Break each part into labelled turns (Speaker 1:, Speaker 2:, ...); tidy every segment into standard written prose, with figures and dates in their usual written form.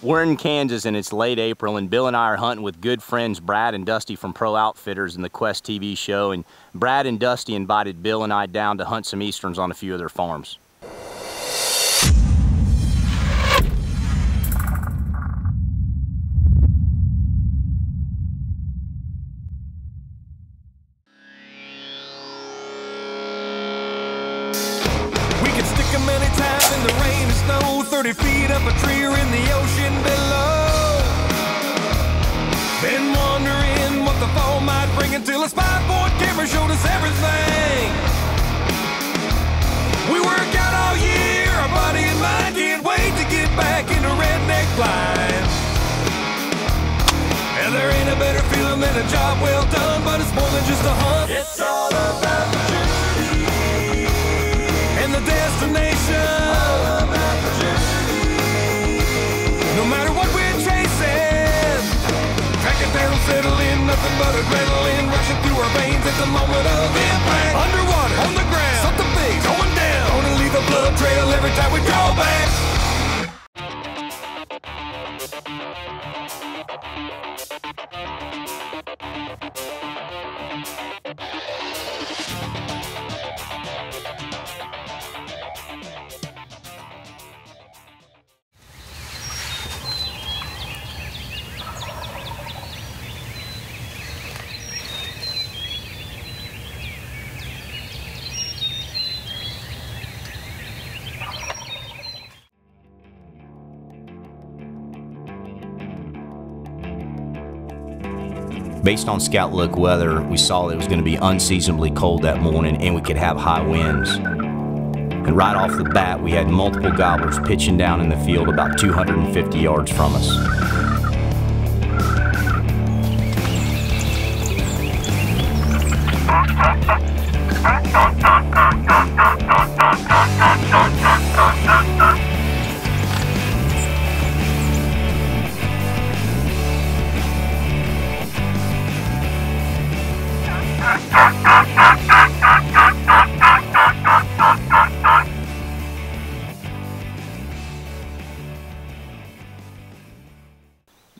Speaker 1: We're in Kansas and it's late April, and Bill and I are hunting with good friends Brad and Dusty from Pro Outfitters and the Quest TV show, and Brad and Dusty invited Bill and I down to hunt some easterns on a few of their farms.
Speaker 2: We can stick 'em anytime in the rain and snow, 30 feet up a tree or in the ocean below. Been wondering what the fall might bring until a spy-point camera showed us everything. We work out all year, our body and mind can't wait to get back into redneck flying. And there ain't a better feeling than a job well done, but it's more than just a hunt. It's all about the journey and the destination. All about the journey. No matter what we're chasing, tracking down, settle in, nothing but adrenaline rushing through our veins at the moment of impact. Underwater, on the ground, something big going down. Gonna leave a blood trail every time we draw back.
Speaker 1: Based on Scout Look weather, we saw it was going to be unseasonably cold that morning and we could have high winds. And right off the bat, we had multiple gobblers pitching down in the field about 250 yards from us.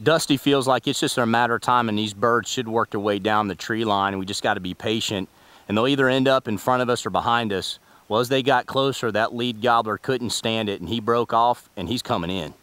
Speaker 1: Dusty feels like it's just a matter of time and these birds should work their way down the tree line, and we just got to be patient, and they'll either end up in front of us or behind us. Well, as they got closer, that lead gobbler couldn't stand it and he broke off and he's coming in.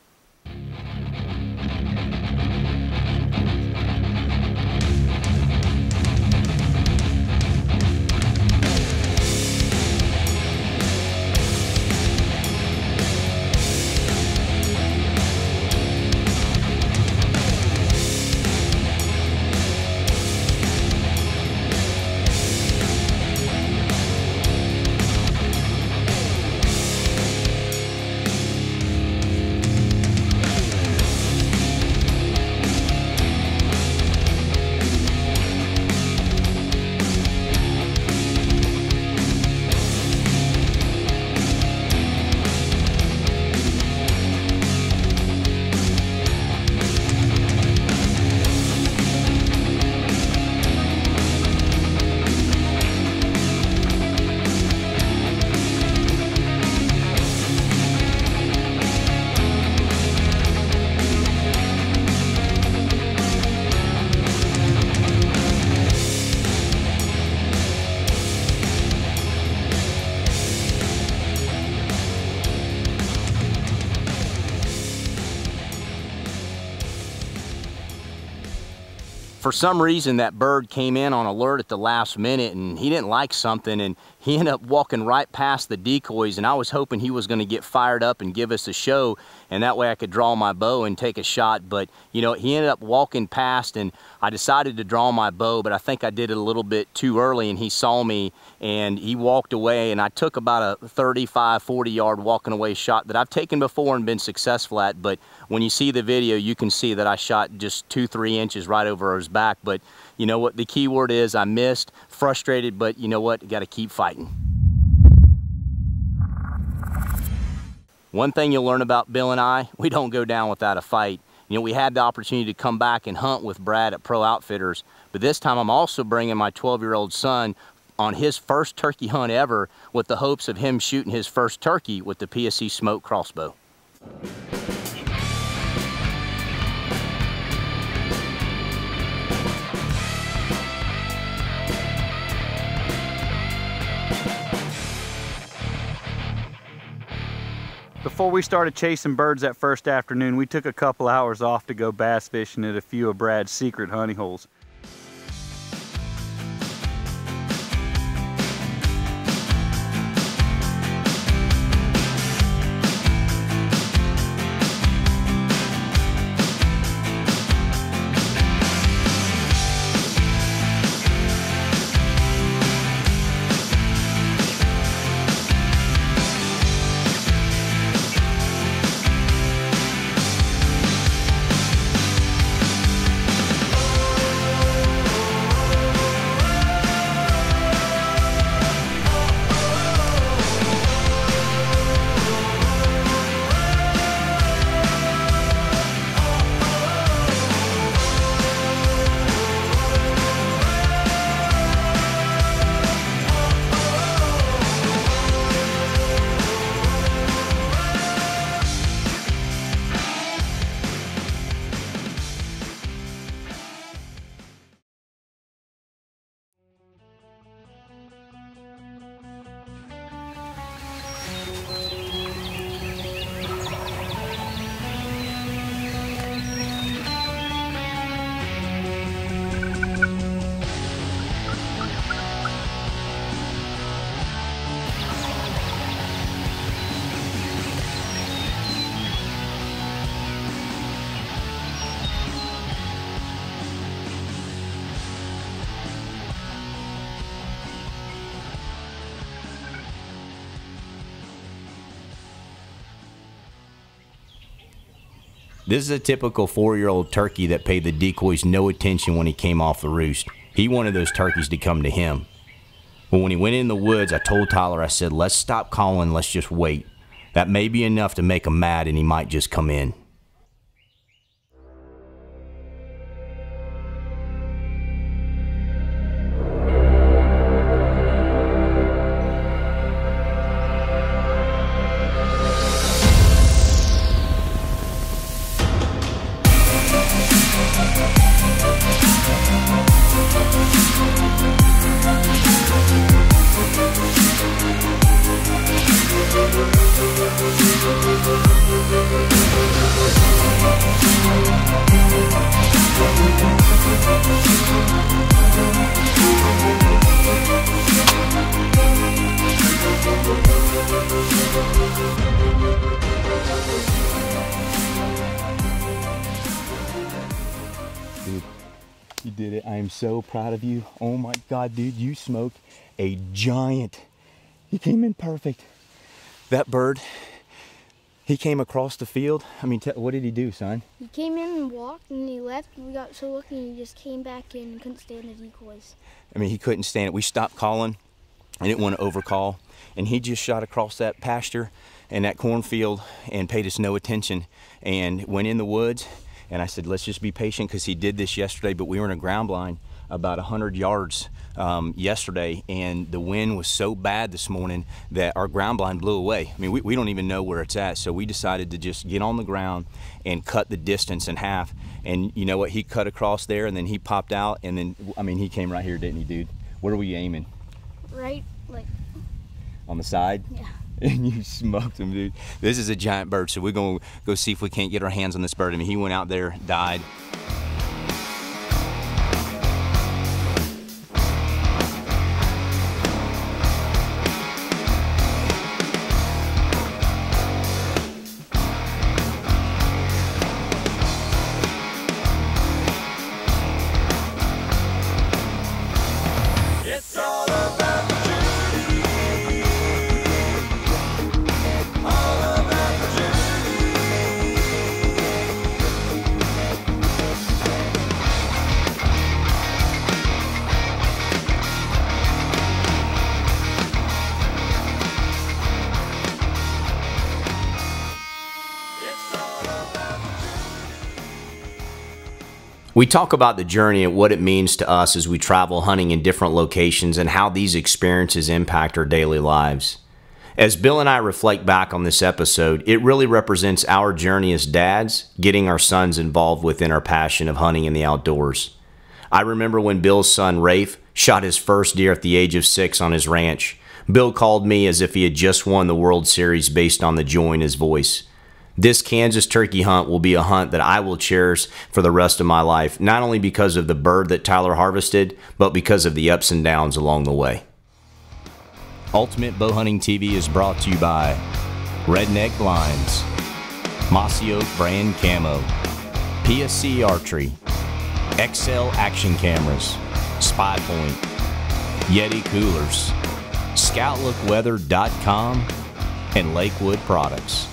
Speaker 1: For some reason, that bird came in on alert at the last minute and he didn't like something, and he ended up walking right past the decoys, and I was hoping he was going to get fired up and give us a show, and that way I could draw my bow and take a shot. But you know, he ended up walking past and I decided to draw my bow, but I think I did it a little bit too early and he saw me and he walked away, and I took about a 35-40 yard walking away shot that I've taken before and been successful at. But when you see the video, you can see that I shot just 2-3 inches right over his back. But you know what, the key word is I missed, frustrated, but you know what, you got to keep fighting. One thing you'll learn about Bill and I, we don't go down without a fight. You know, we had the opportunity to come back and hunt with Brad at Pro Outfitters, but this time I'm also bringing my 12-year-old son on his first turkey hunt ever, with the hopes of him shooting his first turkey with the PSE Smoke crossbow.
Speaker 3: Before we started chasing birds that first afternoon, we took a couple hours off to go bass fishing at a few of Brad's secret honey holes.
Speaker 1: This is a typical 4-year-old turkey that paid the decoys no attention when he came off the roost. He wanted those turkeys to come to him. But when he went in the woods, I told Tyler, I said, let's stop calling, let's just wait. That may be enough to make him mad and he might just come in. Dude, you did it. I am so proud of you. Oh my God, dude, you smoked a giant. You came in perfect. That bird, he came across the field. I mean, what did he do, son?
Speaker 4: He came in and walked and he left. We got so lucky and he just came back in and couldn't stand the decoys.
Speaker 1: I mean, he couldn't stand it. We stopped calling. I didn't want to overcall. And he just shot across that pasture and that cornfield and paid us no attention and went in the woods. And I said, let's just be patient, because he did this yesterday, but we were in a ground blind about 100 yards yesterday, and the wind was so bad this morning that our ground blind blew away. I mean, we don't even know where it's at, so we decided to just get on the ground and cut the distance in half. And you know what? He cut across there, and then he popped out, and then, I mean, he came right here, didn't he, dude? Where are we aiming?
Speaker 4: Right, like...
Speaker 1: On the side?
Speaker 4: Yeah.
Speaker 1: And you smoked him, dude. This is a giant bird, so we're gonna go see if we can't get our hands on this bird. I mean, he went out there, died.
Speaker 2: It's all about the journey. All about the journey. It's all about the journey.
Speaker 1: We talk about the journey and what it means to us as we travel hunting in different locations and how these experiences impact our daily lives. As Bill and I reflect back on this episode, it really represents our journey as dads, getting our sons involved within our passion of hunting in the outdoors. I remember when Bill's son, Rafe, shot his first deer at the age of 6 on his ranch. Bill called me as if he had just won the World Series based on the joy in his voice. This Kansas turkey hunt will be a hunt that I will cherish for the rest of my life, not only because of the bird that Tyler harvested, but because of the ups and downs along the way. Ultimate Bow Hunting TV is brought to you by Redneck Blinds, Mossy Oak Brand Camo, PSC Archery, XL Action Cameras, Spy Point, Yeti Coolers, ScoutLookWeather.com, and Lakewood Products.